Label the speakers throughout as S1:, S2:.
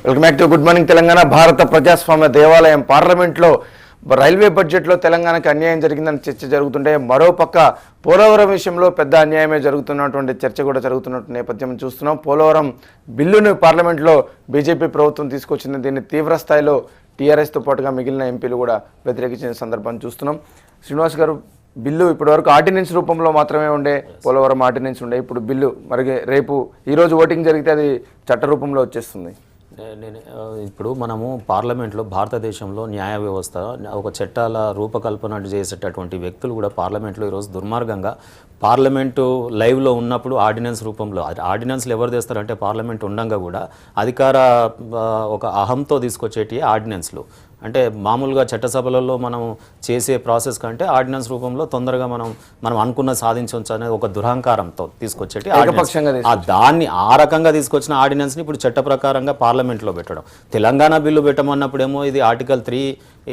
S1: Welcome back to good morning Telangana. భారత ప్రజాస్వామ్య దేవాలయం పార్లమెంట్లో రైల్వే బడ్జెట్లో తెలంగాణకు అన్యాయం జరిగిందని చర్చ జరుగుతుంటే, మరోపక్క పోలవరం విషయంలో పెద్ద అన్యాయమే జరుగుతున్నటువంటి చర్చ కూడా జరుగుతున్నటువంటి నేపథ్యం చూస్తున్నాం. పోలవరం బిల్లును పార్లమెంట్లో బీజేపీ ప్రభుత్వం తీసుకొచ్చింది. దీన్ని తీవ్ర స్థాయిలో టీఆర్ఎస్తో పాటుగా మిగిలిన ఎంపీలు కూడా వ్యతిరేకించిన సందర్భాన్ని చూస్తున్నాం. శ్రీనివాస్ గారు, బిల్లు ఇప్పటివరకు ఆర్డినెన్స్ రూపంలో మాత్రమే ఉండే, పోలవరం ఆర్డినెన్స్ ఉండే, ఇప్పుడు బిల్లు మరి రేపు ఈరోజు ఓటింగ్ జరిగితే అది చట్ట రూపంలో వచ్చేస్తుంది.
S2: నేను ఇప్పుడు మనము పార్లమెంట్లో భారతదేశంలో న్యాయ వ్యవస్థ ఒక చట్టాల రూపకల్పన చేసేటటువంటి వ్యక్తులు కూడా పార్లమెంట్లో ఈరోజు దుర్మార్గంగా పార్లమెంటు లైవ్లో ఉన్నప్పుడు ఆర్డినెన్స్ రూపంలో, ఆర్డినెన్స్లు ఎవరు తెస్తారంటే పార్లమెంట్ ఉండంగా కూడా అధికార ఒక అహంతో తీసుకొచ్చేటి ఆర్డినెన్స్లు. అంటే మామూలుగా చట్టసభలలో మనం చేసే ప్రాసెస్ కంటే ఆర్డినెన్స్ రూపంలో తొందరగా మనం అనుకున్న సాధించవచ్చు అనేది ఒక దురహంకారంతో తీసుకొచ్చేటి దాన్ని ఆ రకంగా తీసుకొచ్చిన ఆర్డినెన్స్ని ఇప్పుడు చట్ట ప్రకారంగా పార్లమెంట్లో పెట్టడం. తెలంగాణ బిల్లు పెట్టమన్నప్పుడేమో ఇది ఆర్టికల్ 3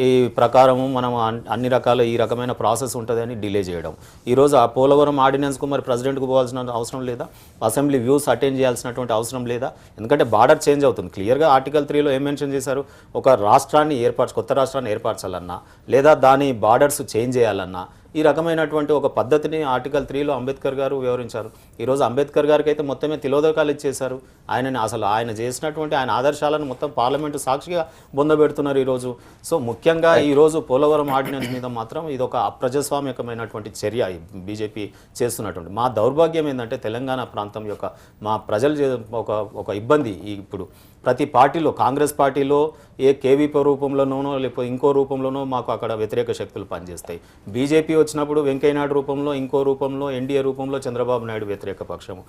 S2: ఈ ప్రకారము మనం అన్ని రకాల ఈ రకమైన ప్రాసెస్ ఉంటుందని డిలే చేయడం. ఈరోజు ఆ పోలవరం ఆర్డినెన్స్కు మరి ప్రెసిడెంట్కు పోవాల్సిన అవసరం లేదా, అసెంబ్లీ వ్యూస్ అటెండ్ చేయాల్సినటువంటి అవసరం లేదా? ఎందుకంటే బార్డర్ చేంజ్ అవుతుంది. క్లియర్గా ఆర్టికల్ 3లో ఏం మెన్షన్ చేశారు? ఒక రాష్ట్రాన్ని కొత్త రాష్ట్రాన్ని ఏర్పరచాలన్నా లేదా దాని బార్డర్స్ చేంజ్ చేయాలన్నా ఈ రకమైనటువంటి ఒక పద్ధతిని ఆర్టికల్ 3లో అంబేద్కర్ గారు వివరించారు. ఈరోజు అంబేద్కర్ గారికి అయితే మొత్తమే తిలోదకాలు ఇచ్చేశారు. ఆయన చేసినటువంటి ఆయన ఆదర్శాలను మొత్తం పార్లమెంటు సాక్షిగా బొందబెడుతున్నారు ఈరోజు. సో ముఖ్యంగా ఈరోజు పోలవరం ఆర్డినెన్స్ మీద మాత్రం ఇది ఒక అప్రజాస్వామికమైనటువంటి చర్య బీజేపీ చేస్తున్నటువంటి. మా దౌర్భాగ్యం ఏంటంటే తెలంగాణ ప్రాంతం యొక్క మా ప్రజలు ఒక ఇబ్బంది. ఇప్పుడు ప్రతి పార్టీలో, కాంగ్రెస్ పార్టీలో ఏ కేవీపీ రూపంలోనో లేకపోతే ఇంకో రూపంలోనో మాకు అక్కడ వ్యతిరేక శక్తులు పనిచేస్తాయి. బీజేపీ వచ్చినప్పుడు వెంకయ్యనాయుడు రూపంలో, ఇంకో రూపంలో ఎన్డీఏ రూపంలో చంద్రబాబు నాయుడు వ్యతిరేక పక్షము.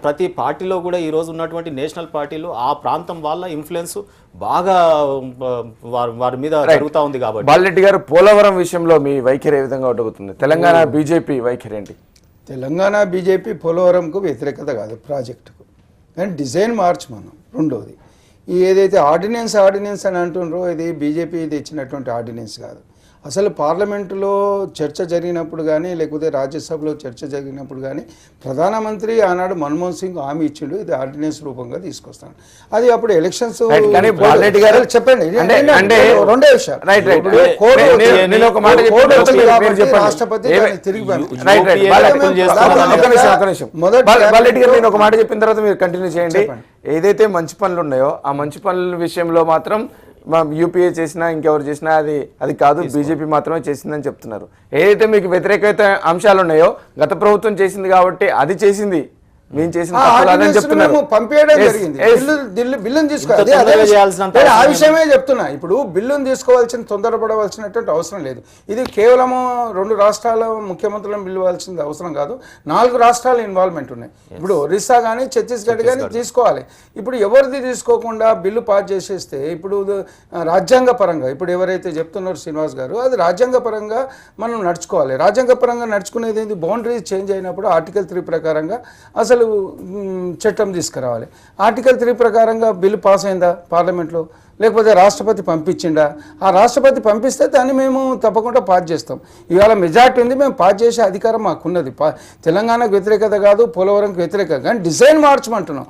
S2: ప్రతి పార్టీలో కూడా ఈరోజు ఉన్నటువంటి నేషనల్ పార్టీలు ఆ ప్రాంతం వాళ్ళ ఇన్ఫ్లుయెన్స్ బాగా వారి మీద జరుగుతూ ఉంది. కాబట్టి
S1: బాలరెడ్డి గారు, పోలవరం విషయంలో మీ వైఖరి ఏ విధంగా ఉండబోతుంది? తెలంగాణ బీజేపీ వైఖరి ఏంటి?
S3: తెలంగాణ బీజేపీ పోలవరంకు వ్యతిరేకత కాదు, ప్రాజెక్టుకు. కానీ డిజైన్ మార్చ్ మనం. రెండోది, ఈ ఏదైతే ఆర్డినెన్స్ అని అంటున్నారో ఇది బీజేపీ తెచ్చినటువంటి ఆర్డినెన్స్ కాదు. అసలు పార్లమెంటులో చర్చ జరిగినప్పుడు కానీ లేకపోతే రాజ్యసభలో చర్చ జరిగినప్పుడు కానీ ప్రధానమంత్రి ఆనాడు మన్మోహన్ సింగ్ హామీ ఇచ్చిండు, ఇది ఆర్డినెన్స్ రూపంగా తీసుకొస్తాను. అది అప్పుడు ఎలక్షన్స్ చెప్పండి. రెండే విషయాలు, రాష్ట్రపతి తిరిగి
S1: నేను ఒక మాట చెప్పిన తర్వాత మీరు కంటిన్యూ చేయండి. ఏదైతే మంచి పనులు ఉన్నాయో ఆ మంచి పనుల విషయంలో మాత్రం యూపీఏ చేసినా ఇంకెవరు చేసినా అది కాదు, బీజేపీ మాత్రమే చేసిందని చెప్తున్నారు. ఏదైతే మీకు వ్యతిరేకత అంశాలు ఉన్నాయో గత ప్రభుత్వం చేసింది కాబట్టి అది చేసింది, మేము చేసిన
S3: పంపేయడం జరిగింది. బిల్లును తీసుకోవాలి, ఆ విషయమే చెప్తున్నా. ఇప్పుడు బిల్లును తీసుకోవాల్సిన, తొందరపడవలసినటువంటి అవసరం లేదు. ఇది కేవలము 2 రాష్ట్రాల ముఖ్యమంత్రులను పిలవాల్సిన అవసరం కాదు, 4 రాష్ట్రాల ఇన్వాల్వ్మెంట్ ఉన్నాయి. ఇప్పుడు ఒరిస్సా కానీ ఛత్తీస్గఢ్ కానీ తీసుకోవాలి. ఇప్పుడు ఎవరిది తీసుకోకుండా బిల్లు పాస్ చేసేస్తే ఇప్పుడు రాజ్యాంగ పరంగా ఇప్పుడు ఎవరైతే చెప్తున్నారో శ్రీనివాస్ గారు, అది రాజ్యాంగ పరంగా మనం నడుచుకోవాలి. రాజ్యాంగ పరంగా నడుచుకునేది ఏంటి? బౌండరీస్ చేంజ్ అయినప్పుడు ఆర్టికల్ 3 ప్రకారంగా అసలు చట్టం తీసుకురావాలి. ఆర్టికల్ 3 ప్రకారంగా బిల్లు పాస్ అయిందా పార్లమెంట్లో, లేకపోతే రాష్ట్రపతి పంపించిండా? ఆ రాష్ట్రపతి పంపిస్తే దాన్ని మేము తప్పకుండా పాస్ చేస్తాం. ఇవాళ మెజార్టీ ఉంది, మేము పాస్ చేసే అధికారం మాకున్నది. తెలంగాణకు వ్యతిరేకత కాదు, పోలవరంకి వ్యతిరేకత, కానీ డిజైన్ మార్చమంటున్నాం.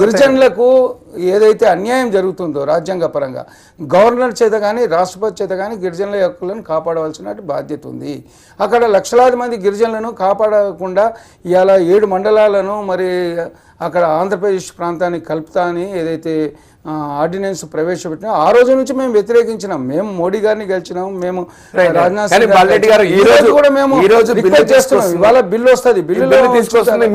S3: గిరిజనులకు ఏదైతే అన్యాయం జరుగుతుందో రాజ్యాంగ పరంగా గవర్నర్ చేత కానీ రాష్ట్రపతి చేత కానీ గిరిజనుల హక్కులను కాపాడవలసిన బాధ్యత ఉంది. అక్కడ లక్షలాది మంది గిరిజనులను కాపాడకుండా ఇవాళ 7 మండలాలను మరి అక్కడ ఆంధ్రప్రదేశ్ ప్రాంతానికి కలుపుతా అని ఏదైతే ఆర్డినెన్స్ ప్రవేశపెట్టినా ఆ రోజు నుంచి మేము వ్యతిరేకించినాం. మేము మోడీ గారిని గెలిచినాం, మేము రాజ్నాథ్ సింగ్ కూడా మేము చేస్తున్నాం. ఇవాళ బిల్లు వస్తుంది, బిల్లు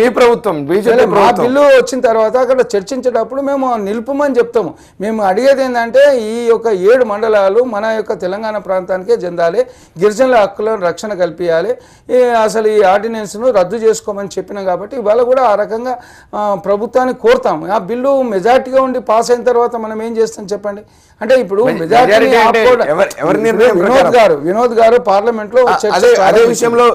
S1: మీ ప్రభుత్వం
S3: బిల్లు వచ్చిన తర్వాత అక్కడ చర్చించేటప్పుడు మేము నిలుపుమని చెప్తాము. మేము అడిగేది ఏంటంటే ఈ యొక్క 7 మండలాలు మన యొక్క తెలంగాణ ప్రాంతానికే చెందాలి, గిరిజనుల హక్కులను రక్షణ కల్పించాలి, అసలు ఈ ఆర్డినెన్స్ను రద్దు చేసుకోమని చెప్పినాం. కాబట్టి ఇవాళ కూడా ఆ రకంగా ప్రభుత్వాన్ని కోరుతాము. ఆ బిల్లు మెజార్టీగా ఉండి పాస్ అయిన తర్వాత మనం ఏం చేస్తాం చెప్పండి? అంటే ఇప్పుడు వినోద్ గారు పార్లమెంట్ లో
S1: విషయంలో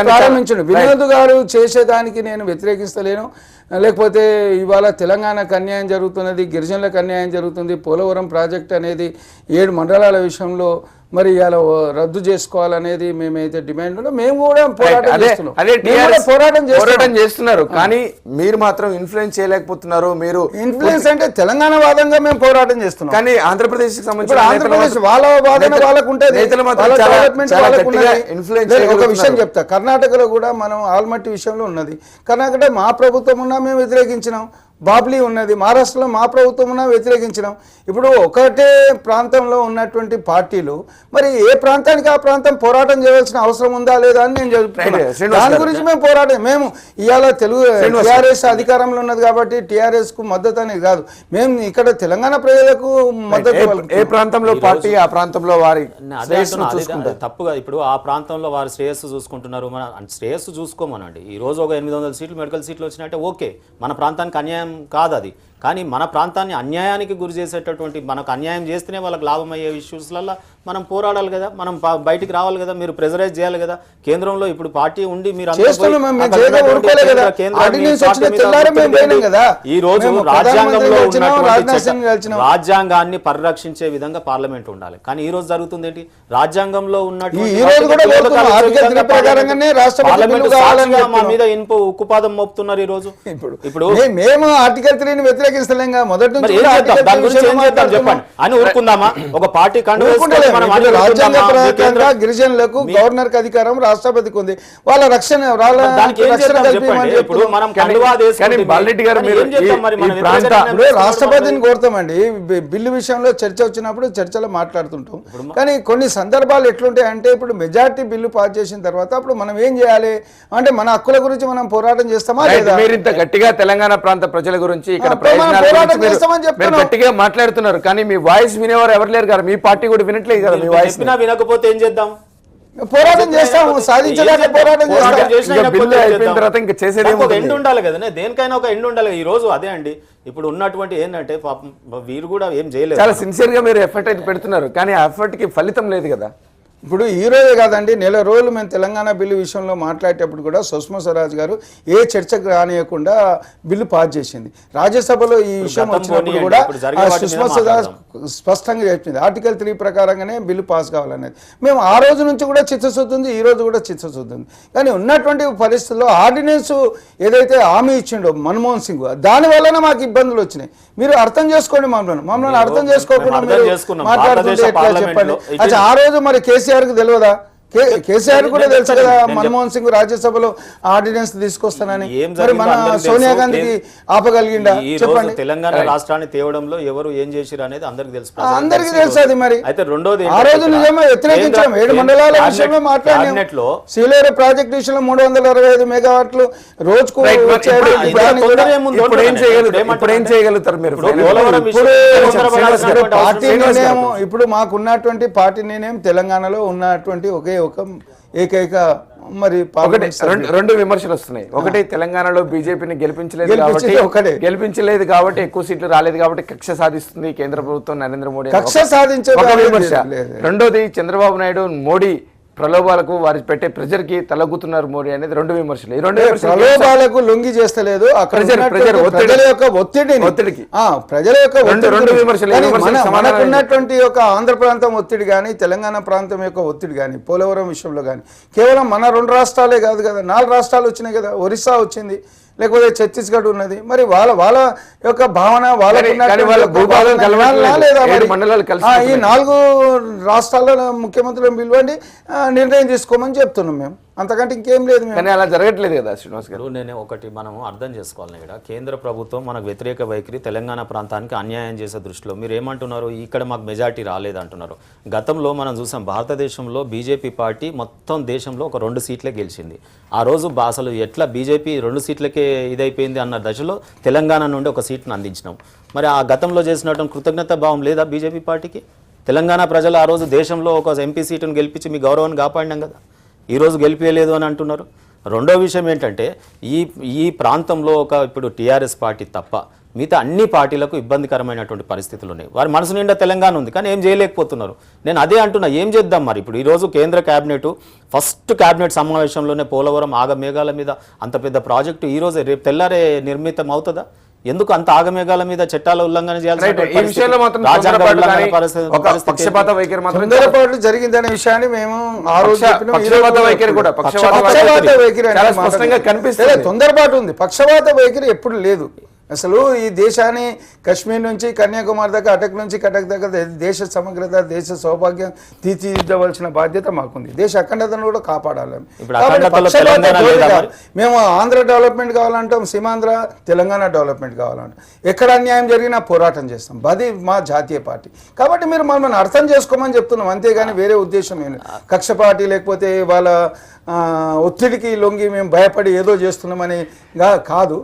S1: ప్రారంభించండి.
S3: వినోద్ గారు చేసేదానికి నేను వ్యతిరేకిస్తలేను. లేకపోతే ఇవాళ తెలంగాణకు అన్యాయం జరుగుతున్నది, గిరిజనులకు అన్యాయం జరుగుతుంది, పోలవరం ప్రాజెక్ట్ అనేది 7 మండలాల విషయంలో మరి ఇలా రద్దు చేసుకోవాలనేది మేమైతే డిమాండ్ ఉన్నా మేము కూడా
S1: పోరాటం చేస్తున్నారు. కానీ మీరు మాత్రం ఇన్ఫ్లుయెన్స్ చేయలేకపోతున్నారు. మీరు
S3: ఇన్ఫ్లుయెన్స్ అంటే తెలంగాణ వాదంగా మేము పోరాటం చేస్తున్నాం.
S1: కానీ ఆంధ్రప్రదేశ్
S3: ఆంధ్రప్రదేశ్ వాళ్ళ వాదన వాళ్ళకు ఉంటుంది. ఒక విషయం చెప్తా, కర్ణాటకలో కూడా మనం ఆల్మట్టి విషయంలో ఉన్నది. కర్ణాటక మా ప్రభుత్వం ఉన్నా మేము వ్యతిరేకించినాం, బాబ్లీ ఉన్నది, మహారాష్ట్రలో మా ప్రభుత్వం ఉన్నా వ్యతిరేకించినాం. ఇప్పుడు ఒకటే ప్రాంతంలో ఉన్నటువంటి పార్టీలు మరి ఏ ప్రాంతానికి ఆ ప్రాంతం పోరాటం చేయవలసిన అవసరం ఉందా లేదా అని నేను చెప్తున్నాను. దాని గురించి మేము పోరాటం మేము ఇవాళ టీఆర్ఎస్ అధికారంలో ఉన్నది కాబట్టి టీఆర్ఎస్ కు మద్దతు అనేది కాదు, మేము ఇక్కడ తెలంగాణ ప్రజలకు మద్దతు.
S1: ఏ ప్రాంతంలో పార్టీ ఆ ప్రాంతంలో వారి
S2: తప్పుగా ఇప్పుడు ఆ ప్రాంతంలో వారి శ్రేయస్సు చూసుకుంటున్నారు. మన శ్రేయస్సు చూసుకోమనండి. ఈ రోజు ఒక 800 సీట్లు మెడికల్ సీట్లు వచ్చినట్టే ఓకే, మన ప్రాంతానికి అన్యాయం కాదు అది. కానీ మన ప్రాంతాన్ని అన్యాయానికి గురి చేసేటటువంటి, మనకు అన్యాయం చేస్తేనే వాళ్ళకి లాభం అయ్యే ఇష్యూస్లలో మనం పోరాడాలి కదా, మనం బయటికి రావాలి కదా, మీరు ప్రెజరైజ్ చేయాలి కదా. కేంద్రంలో ఇప్పుడు పార్టీ ఉండి మీరు ఈ రోజు రాజ్యాంగంలో ఉన్నటువంటి రాజ్యాంగాన్ని పరిరక్షించే విధంగా పార్లమెంట్ ఉండాలి. కానీ ఈ రోజు జరుగుతుంది ఏంటి, రాజ్యాంగంలో ఉన్నటువంటి మా మీద ఇనుపు ఉక్కుపాదం మోపుతున్నారు ఈ రోజు.
S3: ఇప్పుడు మేము ఆర్టికల్ 3 ని వ్యతిరేకిస్తలేంగా మొదటి నుంచి
S2: చెప్పండి అని ఊరుకుందామా? ఒక పార్టీ
S3: రాజ్యాంగ ప్రకారంగా గిరిజనులకు గవర్నర్ కి అధికారం రాష్ట్రపతికి ఉంది, వాళ్ళ రక్షణ రాష్ట్రపతిని కోరుతామండి. బిల్లు విషయంలో చర్చ వచ్చినప్పుడు చర్చలో మాట్లాడుతుంటాం. కానీ కొన్ని సందర్భాలు ఎట్లుంటాయి అంటే ఇప్పుడు మెజార్టీ బిల్లు పాస్ చేసిన తర్వాత అప్పుడు మనం ఏం చేయాలి అంటే మన హక్కుల గురించి మనం పోరాటం చేస్తామా లేదా?
S1: మీరు ఇంత గట్టిగా తెలంగాణ ప్రాంత ప్రజల గురించి ఇక్కడ గట్టిగా మాట్లాడుతున్నారు, కానీ మీ వాయిస్ వినేవారు ఎవరు లేరు కదా, మీ పార్టీ కూడా వినట్లేదు కదా. మీ వాయిస్
S2: వినకపోతే ఏం చేద్దాం?
S3: పోరాటం చేస్తాము, సాధించడానికి పోరాటం
S2: చేసేది ఎండ్ ఉండాలి కదా, దేనికైనా ఒక ఎండ్ ఉండాలి. ఈ రోజు అదే అండి ఇప్పుడు ఉన్నటువంటి ఏంటంటే పాపం వీరు కూడా ఏం చేయలేదు.
S1: చాలా సిన్సియర్ గా మీరు ఎఫర్ట్ అయితే పెడుతున్నారు, కానీ ఆ ఎఫర్ట్ కి ఫలితం లేదు కదా.
S3: ఇప్పుడు ఈ రోజే కాదండి, నెల రోజులు మేము తెలంగాణ బిల్లు విషయంలో మాట్లాడేటప్పుడు కూడా సుష్మా స్వరాజ్ గారు ఏ చర్చకు రానియకుండా బిల్లు పాస్ చేసింది. రాజ్యసభలో ఈ విషయం వచ్చినప్పుడు కూడా సుష్మా స్వరాజ్ స్పష్టంగా చెప్పింది ఆర్టికల్ 3 ప్రకారంగానే బిల్లు పాస్ కావాలనేది. మేము ఆ రోజు నుంచి కూడా చిత్తశుద్ధి ఉంది, ఈ రోజు కూడా చిత్తశుద్ధి ఉంది. కానీ ఉన్నటువంటి పరిస్థితుల్లో ఆర్డినెన్స్ ఏదైతే హామీ ఇచ్చిండో మన్మోహన్ సింగ్, దాని వల్లనే మాకు ఇబ్బందులు వచ్చినాయి. మీరు అర్థం చేసుకోండి, మమ్మల్ని అర్థం చేసుకోకుండా మీరు మాట్లాడుతుంటే ఎట్లా చెప్పండి. అచ్చా ఆ రోజు మరి కేసీఆర్ కు తెలియదా? కేసీఆర్ కూడా తెలుసు కదా మన్మోహన్ సింగ్ రాజ్యసభలో ఆర్డినెన్స్ తీసుకొస్తానని. మరి మన సోనియా గాంధీకి ఆపగలిగిందా చెప్పండి?
S2: తెలంగాణ రాష్ట్రాన్ని తేవడంలో ఎవరు ఏం చేసిరు అనేది అందరికి
S3: తెలుసు. అది మరి
S2: అయితే రెండోది
S3: ఆ రోజు నిజమే వ్యతిరేకించాం. 7 మండలాల విషయంలో మాట్లాడినాం. సీలేరు ప్రాజెక్ట్ విషయంలో 365 మెగావాట్లు రోజుకు
S1: చేయగలుగుతారు మీరు?
S3: పార్టీ నిర్ణయం ఇప్పుడు మాకున్నటువంటి పార్టీ నిర్ణయం తెలంగాణలో ఉన్నటువంటి ఒకే ఒక ఏకైక మరి
S1: రెండు విమర్శలు వస్తున్నాయి. ఒకటి తెలంగాణలో బీజేపీని గెలిపించలేదు కాబట్టి ఎక్కువ సీట్లు రాలేదు కాబట్టి కక్ష సాధిస్తుంది కేంద్ర ప్రభుత్వం నరేంద్ర మోడీ,
S3: కక్ష సాధించే
S1: విమర్శ. రెండోది చంద్రబాబు నాయుడు మోడీ ప్రలోభాలకు వారి పెట్టే ప్రెజర్ కి తలగుతున్నారు మోడీ అనేది రెండు విమర్శలు. ఈ రెండు
S3: ప్రలోభాలకు లొంగి చేస్తలేదు, ప్రజల యొక్క ఒత్తిడికి ప్రజల యొక్క
S1: రెండు విమర్శలు.
S3: మనకున్నటువంటి ఒక ఆంధ్ర ప్రాంతం ఒత్తిడి కానీ తెలంగాణ ప్రాంతం యొక్క ఒత్తిడి కానీ పోలవరం విషయంలో కానీ కేవలం మన 2 రాష్ట్రాలే కాదు కదా, 4 రాష్ట్రాలు వచ్చినాయి కదా, ఒరిస్సా వచ్చింది, లేకపోతే ఛత్తీస్గఢ్ ఉన్నది. మరి వాళ్ళ యొక్క భావన ఈ 4 రాష్ట్రాల్లో ముఖ్యమంత్రులను పిలవండి, నిర్ణయం తీసుకోమని చెప్తున్నాం మేము, అంతకంటే ఇంకేం లేదు.
S1: కానీ అలా జరగట్లేదు కదా శ్రీనివాస్ గారు.
S2: నేను ఒకటి మనము అర్థం చేసుకోవాలి, ఇక్కడ కేంద్ర ప్రభుత్వం మనకు వ్యతిరేక వైఖరి తెలంగాణ ప్రాంతానికి అన్యాయం చేసే దృష్టిలో మీరు ఏమంటున్నారు, ఇక్కడ మాకు మెజార్టీ రాలేదు అంటున్నారు. గతంలో మనం చూసాం భారతదేశంలో బీజేపీ పార్టీ మొత్తం దేశంలో ఒక 2 సీట్లే గెలిచింది. ఆ రోజు అసలు ఎట్లా బీజేపీ 2 సీట్లకే ఇదైపోయింది అన్న దశలో తెలంగాణ నుండి ఒక సీట్ను అందించినాం. మరి ఆ గతంలో చేసినటువంటి కృతజ్ఞత భావం లేదా బీజేపీ పార్టీకి? తెలంగాణ ప్రజలు ఆ రోజు దేశంలో ఒక ఎంపీ సీటును గెలిపించి మీ గౌరవాన్ని కాపాడినాం కదా, ఈరోజు గెలిపేయలేదు అని అంటున్నారు. రెండో విషయం ఏంటంటే ఈ ప్రాంతంలో ఇప్పుడు టీఆర్ఎస్ పార్టీ తప్ప మిగతా అన్ని పార్టీలకు ఇబ్బందికరమైనటువంటి పరిస్థితులు ఉన్నాయి. వారి మనసు నిండా తెలంగాణ ఉంది కానీ ఏం చేయలేకపోతున్నారు. నేను అదే అంటున్నా, ఏం చేద్దాం మరి. ఇప్పుడు ఈరోజు కేంద్ర క్యాబినెట్ ఫస్ట్ క్యాబినెట్ సమావేశంలోనే పోలవరం ఆగమేఘాల మీద అంత పెద్ద ప్రాజెక్టు ఈ రోజు రేపు తెల్లారే నిర్మితం అవుతుందా? ఎందుకు అంత ఆగమేఘాల మీద చట్టాల ఉల్లంఘన
S3: తొందరపాటు జరిగిందనే విషయాన్ని మేము తొందరపాటు ఉంది, పక్షపాత వైఖరి ఎప్పుడు లేదు. అసలు ఈ దేశాన్ని కశ్మీర్ నుంచి కన్యాకుమారి దాకా, అటక్ నుంచి కటక్ దాకా దేశ సమగ్రత, దేశ సౌభాగ్యం తీర్చిదిద్దవలసిన బాధ్యత మాకుంది. దేశ అఖండతను కూడా కాపాడాలి. మేము ఆంధ్ర డెవలప్మెంట్ కావాలంటాం, సీమాంధ్ర తెలంగాణ డెవలప్మెంట్ కావాలంటాం. ఎక్కడ అన్యాయం జరిగినా పోరాటం చేస్తాం. అది మా జాతీయ పార్టీ. కాబట్టి మీరు మమ్మల్ని అర్థం చేసుకోమని చెప్తున్నాం, అంతేగాని వేరే ఉద్దేశం ఏమి లేదు. కక్ష పార్టీ లేకపోతే వాళ్ళ ఒత్తిడికి లొంగి మేము భయపడి ఏదో చేస్తున్నామని కాదు.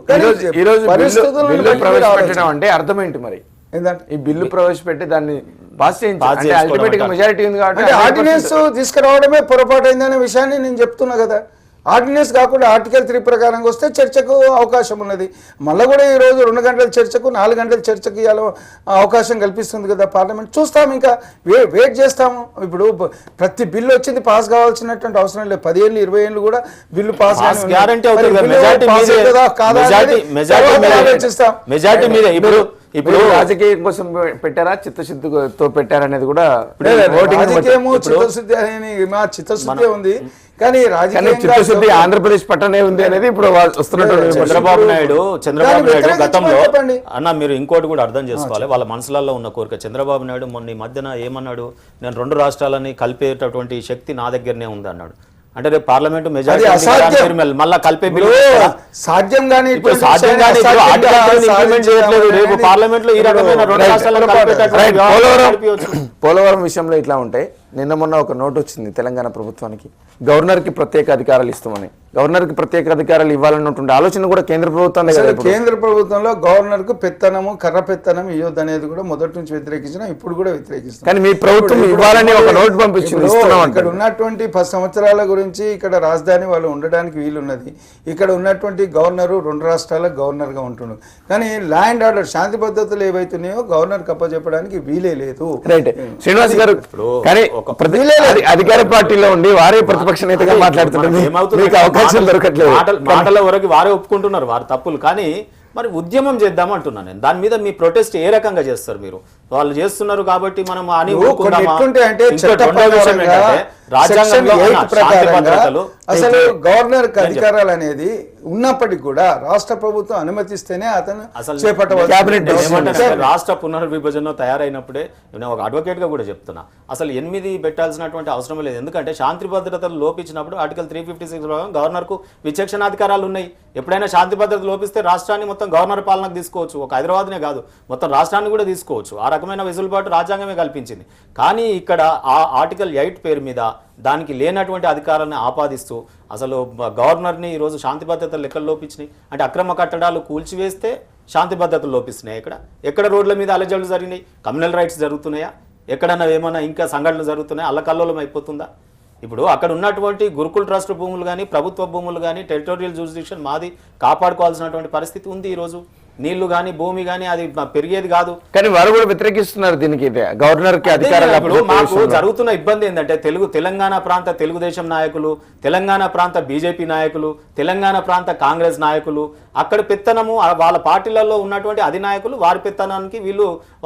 S1: ప్రవేశపెట్టడం అంటే అర్థం ఏంటి మరి? ఏంటంటే ఈ బిల్లు ప్రవేశపెట్టి దాన్ని పాస్ చేయించాలి, అల్టిమేట్ గా మెజారిటీ ఉంది కాబట్టి
S3: ఆర్డినెన్స్ తీసుకురావడమే పొరపాటు అయిందనే విషయాన్ని నేను చెప్తున్నా కదా. ఆర్డినెన్స్ కాకుండా ఆర్టికల్ 3 ప్రకారంగా వస్తే చర్చకు అవకాశం ఉన్నది. మళ్ళీ కూడా ఈరోజు 2 గంటల చర్చకు 4 గంటల చర్చకు ఇవ్వాల అవకాశం కల్పిస్తుంది కదా పార్లమెంట్. చూస్తాం, ఇంకా వెయిట్ చేస్తాము. ఇప్పుడు ప్రతి బిల్లు వచ్చింది పాస్ కావాల్సినటువంటి అవసరం లేదు. 10 ఏళ్ళు 20 ఏళ్ళు కూడా బిల్లు పాస్
S1: ఇప్పుడు రాజకీయం కోసం పెట్టారా, చిత్తశుద్ధితో పెట్టారనేది కూడా
S3: రాజకీయము చిత్తశుద్ధి అని మా చిత్తశుద్ధి ఉంది కానీ
S1: చిత్తశుద్ధి ఆంధ్రప్రదేశ్ పట్టనే ఉంది అనేది ఇప్పుడు వస్తున్నటువంటి
S2: చంద్రబాబు నాయుడు గతంలో అన్న మీరు ఇంకోటి కూడా అర్థం చేసుకోవాలి. వాళ్ళ మనసులలో ఉన్న కోరిక. చంద్రబాబు నాయుడు మొన్న ఈ మధ్యన ఏమన్నాడు, నేను 2 రాష్ట్రాలని కలిపేటటువంటి శక్తి నా దగ్గరనే ఉంది అన్నాడు. అంటే రేపు పార్లమెంట్ మెజారిటీ మళ్ళా కలిపే
S3: సాధ్యం కానీ
S2: రేపు పార్లమెంట్ లో ఈ రకమైన 2 రాష్ట్రాలను
S1: పోలవరం విషయంలో ఇట్లా ఉంటాయి. నిన్న మొన్న ఒక నోట్ వచ్చింది తెలంగాణ ప్రభుత్వానికి, గవర్నర్కి ప్రత్యేక అధికారాలు ఇస్తామని. గవర్నర్కి ప్రత్యేక అధికారాలు ఇవ్వాలన్నటువంటి ఆలోచన కూడా కేంద్ర ప్రభుత్వం.
S3: కేంద్ర ప్రభుత్వంలో గవర్నర్కు పెత్తనము, కర్ర పెత్తనం ఇవ్వద్దు అనేది కూడా మొదటి నుంచి వ్యతిరేకించిన, ఇప్పుడు కూడా వ్యతిరేకిస్తాం.
S1: కానీ మీ ప్రభుత్వం ఇవ్వాలని ఒక నోట్ పంపించింది.
S3: ఇక్కడ ఉన్నటువంటి 10 సంవత్సరాల గురించి ఇక్కడ రాజధాని వాళ్ళు ఉండడానికి వీలున్నది. ఇక్కడ ఉన్నటువంటి గవర్నరు 2 రాష్ట్రాల గవర్నర్గా ఉంటున్నాడు. కానీ ల్యాండ్ ఆర్డర్ శాంతి భద్రతలు ఏవైతున్నాయో గవర్నర్ కప్పచెప్పడానికి వీలే లేదు.
S1: రైట్ శ్రీనివాస్ గారు, కానీ అధికార పార్టీలో ఉండి వారే ప్రతిపక్ష నేతగా మాట్లాడుతున్నారు, అవకాశం దొరకట్లేదు.
S2: మాటల వరకు వారే ఒప్పుకుంటున్నారు వారి తప్పులు. కానీ మరి ఉద్యమం చేద్దాం అంటున్నాను నేను. దాని మీద మీ ప్రొటెస్ట్ ఏ రకంగా చేస్తారు మీరు? వాళ్ళు చేస్తున్నారు కాబట్టి మనం అని
S3: అసలు గవర్నర్ కి అధికారాలు అనేది ఉన్నప్పటికీ కూడా రాష్ట్ర ప్రభుత్వం అనుమతిస్తేనే అతను చేపట్టవచ్చు.
S2: రాష్ట్ర పునర్విభజన తయారైనప్పుడే నేను ఒక అడ్వకేట్ గా కూడా చెప్తున్నా, అసలు 8 పెట్టాల్సినటువంటి అవసరం లేదు. ఎందుకంటే శాంతి భద్రతలు లోపించినప్పుడు ఆర్టికల్ 356 గవర్నర్ కు విచక్షణాధికారాలు ఉన్నాయి. ఎప్పుడైనా శాంతి భద్రత లోపిస్తే రాష్ట్రాన్ని మొత్తం గవర్నర్ పాలనకు తీసుకోవచ్చు. ఒక హైదరాబాద్నే కాదు, మొత్తం రాష్ట్రాన్ని కూడా తీసుకోవచ్చు. ఆ రకమైన వెసులుబాటు రాజ్యాంగమే కల్పించింది. కానీ ఇక్కడ ఆ ఆర్టికల్ 8 పేరు మీద దానికి లేనటువంటి అధికారాన్ని ఆపాదిస్తూ అసలు గవర్నర్ని ఈరోజు శాంతి భద్రతలు లెక్కలు లోపించినాయి. అంటే అక్రమ కట్టడాలు కూల్చివేస్తే శాంతి భద్రతలు లోపిస్తున్నాయి. ఎక్కడ రోడ్ల మీద అలజడులు జరిగినాయి, కమ్యూనల్ రైట్స్ జరుగుతున్నాయా, ఎక్కడన్నా ఏమన్నా ఇంకా సంఘటనలు జరుగుతున్నాయా, అల్లకల్లోలం అయిపోతుందా? ఇప్పుడు అక్కడ ఉన్నటువంటి గురుకుల్ ట్రస్ట్ భూములు కానీ, ప్రభుత్వ భూములు కానీ, టెరిటోరియల్ జ్యూరిస్డిక్షన్ మాది కాపాడుకోవాల్సినటువంటి పరిస్థితి ఉంది. ఈరోజు నీళ్లు కానీ భూమి కానీ అది పెరిగేది కాదు.
S1: కానీ వారు కూడా వ్యతిరేకిస్తున్నారు దీనికి, గవర్నర్ కి అధికారాలు.
S2: మాకు జరుగుతున్న ఇబ్బంది ఏంటంటే తెలంగాణ ప్రాంత తెలుగుదేశం నాయకులు, తెలంగాణ ప్రాంత బీజేపీ నాయకులు, తెలంగాణ ప్రాంత కాంగ్రెస్ నాయకులు, అక్కడ పెత్తనము వాళ్ళ పార్టీలలో ఉన్నటువంటి అధినాయకులు వారి పెత్తనానికి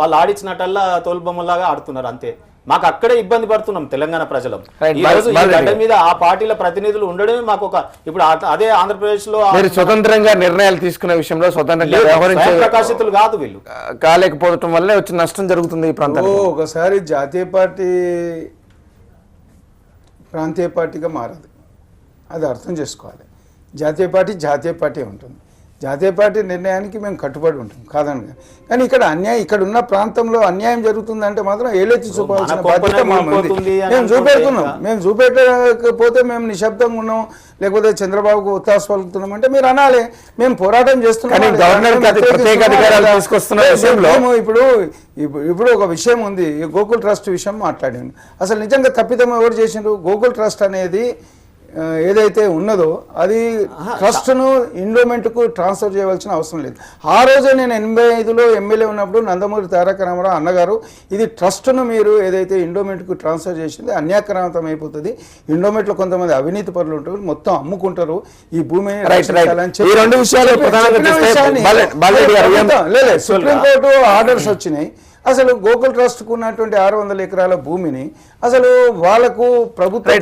S2: వాళ్ళు ఆడించినట్టల్లా తోలుబొమ్మలాగా ఆడుతున్నారు అంతే. మాకు అక్కడే ఇబ్బంది పడుతున్నాం తెలంగాణ ప్రజలు. ఈ రోజు ఈ గడ్డ మీద ఆ పార్టీల ప్రతినిధులు ఉండడమే మాకు ఒక ఇప్పుడు అదే ఆంధ్రప్రదేశ్ లో
S1: స్వతంత్రంగా నిర్ణయాలు తీసుకునే విషయంలో స్వతంత్రంగా
S2: ప్రకాశితులు కాదు వీళ్ళు
S1: కాలేకపోవడం వల్లే వచ్చి నష్టం జరుగుతుంది ఈ ప్రాంతంలో.
S3: ఒకసారి జాతీయ పార్టీ ప్రాంతీయ పార్టీగా మారదు, అది అర్థం చేసుకోవాలి. జాతీయ పార్టీ ఉంటుంది. జాతీయ పార్టీ నిర్ణయానికి మేము కట్టుబడి ఉంటాం కాదనగా. కానీ ఇక్కడ ఉన్న ప్రాంతంలో అన్యాయం జరుగుతుందంటే మాత్రం ఏలెత్తి చూపాల్సిన బాధ్యత మేము చూపెడుతున్నాం. మేము చూపెట్టకపోతే మేము నిశ్శబ్దంగా ఉన్నాం, లేకపోతే చంద్రబాబుకు ఒత్తాసు పలుకుతున్నాం అంటే మీరు అనాలి. మేము పోరాటం చేస్తున్నాం. ఇప్పుడు ఒక విషయం ఉంది, గోకుల్ ట్రస్ట్ విషయం మాట్లాడాను. అసలు నిజంగా తప్పిదం ఎవరు చేసిండ్రు? గోకుల్ ట్రస్ట్ అనేది ఏదైతే ఉన్నదో అది ట్రస్ట్ను ఎండోమెంట్కు ట్రాన్స్ఫర్ చేయవలసిన అవసరం లేదు. ఆ రోజే నేను 85లో ఎమ్మెల్యే ఉన్నప్పుడు నందమూరి తారక రామారావు అన్నగారు ఇది ట్రస్ట్ను మీరు ఏదైతే ఎండోమెంట్కు ట్రాన్స్ఫర్ చేసింది అన్యాక్రాంతం అయిపోతుంది, ఎండోమెంట్లో కొంతమంది అవినీతి పరులు ఉంటారు, మొత్తం అమ్ముకుంటారు, ఈ భూమిని సుప్రీంకోర్టు ఆర్డర్స్ వచ్చినాయి. అసలు గోకుల్ ట్రస్ట్కు ఉన్నటువంటి 600 ఎకరాల భూమిని అసలు వాళ్ళకు ప్రభుత్వం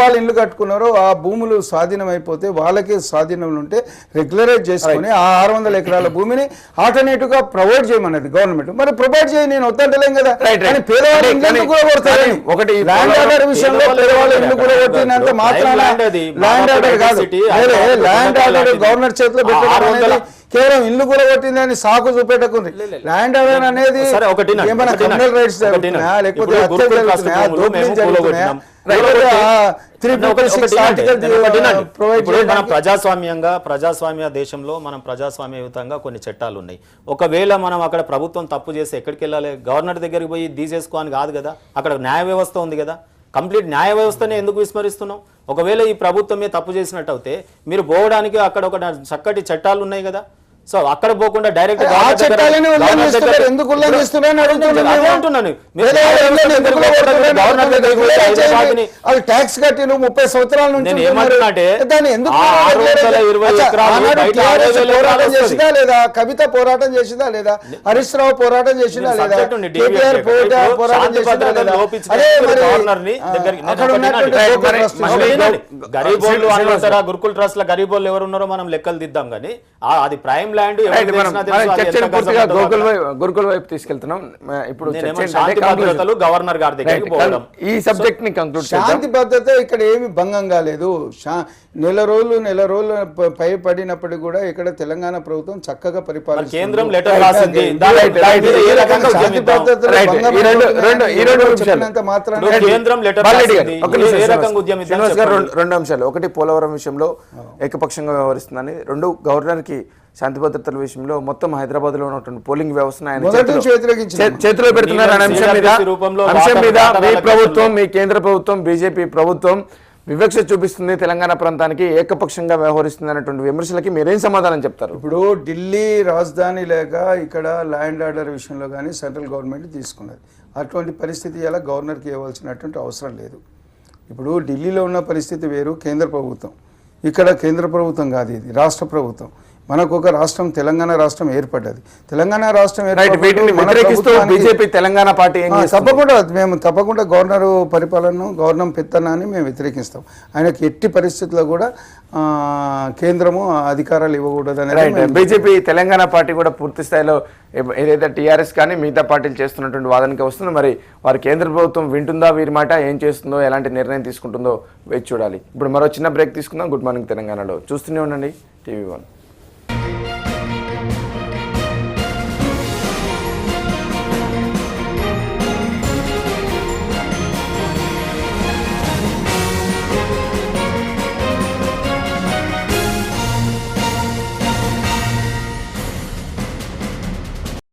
S3: వాళ్ళు ఇల్లు కట్టుకున్నారో ఆ భూములు స్వాధీనం అయిపోతే వాళ్ళకి స్వాధీనం ఉంటే రెగ్యులరైజ్ చేసుకుని ఆ 600 ఎకరాల భూమిని ఆల్టర్నేటివ్ గా ప్రొవైడ్ చేయమన్నది గవర్నమెంట్. మరి ప్రొవైడ్ చేయి నేను వద్దంటలేం కదా, కానీ పేదవాళ్ళు ఇల్లు కూడా కొడతారు. ఒకటి ల్యాండ్ ఆర్డర్ విషయంలో పేదవాళ్ళు ఇల్లు కూడా కొట్టినంత మాత్రాన ల్యాండ్ ఆర్డర్ కాదు, ల్యాండ్ ఆర్డర్ గవర్నర్ చేతిలో పెట్టడం అనేది కేవలం ఇల్లు కూడా కొట్టిందని సాకు చూపెట్టకుంది. ల్యాండ్ ఆర్డర్ అనేది ఏమైనా క్రిమినల్ రైట్స్ జరుగుతున్నాయా, లేకపోతే హత్యలు జరుగుతున్నాయా, దోపిడీలు జరుగుతున్నాయా?
S2: మనం ప్రజాస్వామ్య దేశంలో మనం ప్రజాస్వామ్యయుతంగా కొన్ని చట్టాలు ఉన్నాయి. ఒకవేళ మనం అక్కడ ప్రభుత్వం తప్పు చేస్తే ఎక్కడికి వెళ్ళాలి? గవర్నర్ దగ్గరికి పోయి తీసేసుకో అని కాదు కదా, అక్కడ న్యాయ వ్యవస్థ ఉంది కదా. కంప్లీట్ న్యాయ వ్యవస్థనే ఎందుకు విస్మరిస్తున్నాం? ఒకవేళ ఈ ప్రభుత్వమే తప్పు చేసినట్టు అయితే మీరు పోవడానికి అక్కడ ఒక చక్కటి చట్టాలు ఉన్నాయి కదా, సో అక్కడ పోకుండా డైరెక్ట్
S3: ట్యాక్స్ కట్టి 30 సంవత్సరాల నుంచి లేదా కవిత పోరాటం చేసిందా లేదా, హరీష్ రావు పోరాటం చేసిందా లేదా, కేటీఆర్ పోరాటం చేసిందా లేదా?
S2: గరీబోళ్ళు అంటారా, గురుకుల్ ట్రస్ట్ లో గరీబోళ్ళు ఎవరు ఉన్నారో మనం లెక్కలు దిద్దాం కానీ అది ప్రైమ్ ల్యాండ్
S1: గురుకుల వైపు తీసుకెళ్తున్నాం. ఇప్పుడు
S2: శాంతి భద్రతలు గవర్నర్ గారి దగ్గరికి పోవడం,
S1: ఈ సబ్జెక్ట్ ని కంక్లూడ్
S3: శాంతి భద్రత ఇక్కడ ఏమి భంగం కాలేదు. నెల రోజులు పడినప్పటికీ కూడా ఇక్కడ తెలంగాణ ప్రభుత్వం చక్కగా పరిపాలన,
S2: కేంద్రం లెటర్ రాసింది.
S1: రెండు అంశాలు, ఒకటి పోలవరం విషయంలో ఏకపక్షంగా వ్యవహరిస్తుందని, రెండు గవర్నర్ కి శాంతి భద్రతల విషయంలో మొత్తం హైదరాబాద్ లో ఉన్నటువంటి పోలింగ్ వ్యవస్థను ఆయన చేతిలో పెడుతున్నారు అనే అంశం మీద మీ ప్రభుత్వం, మీ కేంద్ర ప్రభుత్వం, బీజేపీ ప్రభుత్వం వివక్ష చూపిస్తుంది, తెలంగాణ ప్రాంతానికి ఏకపక్షంగా వ్యవహరిస్తుంది అనేటువంటి విమర్శలకి మీరేం సమాధానం చెప్తారు?
S3: ఇప్పుడు ఢిల్లీ రాజధాని లేక ఇక్కడ ల్యాండ్ ఆర్డర్ విషయంలో కానీ సెంట్రల్ గవర్నమెంట్ తీసుకున్నది. అటువంటి పరిస్థితి ఇలా గవర్నర్కి ఇవ్వాల్సినటువంటి అవసరం లేదు. ఇప్పుడు ఢిల్లీలో ఉన్న పరిస్థితి వేరు, కేంద్ర ప్రభుత్వం. ఇక్కడ కేంద్ర ప్రభుత్వం కాదు, ఇది రాష్ట్ర ప్రభుత్వం. మనకు ఒక రాష్ట్రం తెలంగాణ రాష్ట్రం ఏర్పడ్డది. తెలంగాణ రాష్ట్రం
S1: బీజేపీ తెలంగాణ పార్టీ
S3: తప్పకుండా గవర్నర్ పరిపాలనను, గవర్నర్ పెత్తనాన్ని మేము వ్యతిరేకిస్తాం. ఆయనకి ఎట్టి పరిస్థితుల్లో కూడా కేంద్రము అధికారాలు ఇవ్వకూడదు అనేది
S1: బీజేపీ తెలంగాణ పార్టీ కూడా పూర్తి స్థాయిలో ఏదైతే టీఆర్ఎస్ కానీ మిగతా పార్టీలు చేస్తున్నటువంటి వాదనకి వస్తుంది. మరి వారి కేంద్ర ప్రభుత్వం వింటుందా వీరి మాట, ఏం చేస్తుందో, ఎలాంటి నిర్ణయం తీసుకుంటుందో వేచి చూడాలి. ఇప్పుడు మరో చిన్న బ్రేక్ తీసుకుందాం. గుడ్ మార్నింగ్ తెలంగాణలో చూస్తూనే ఉండండి TV1.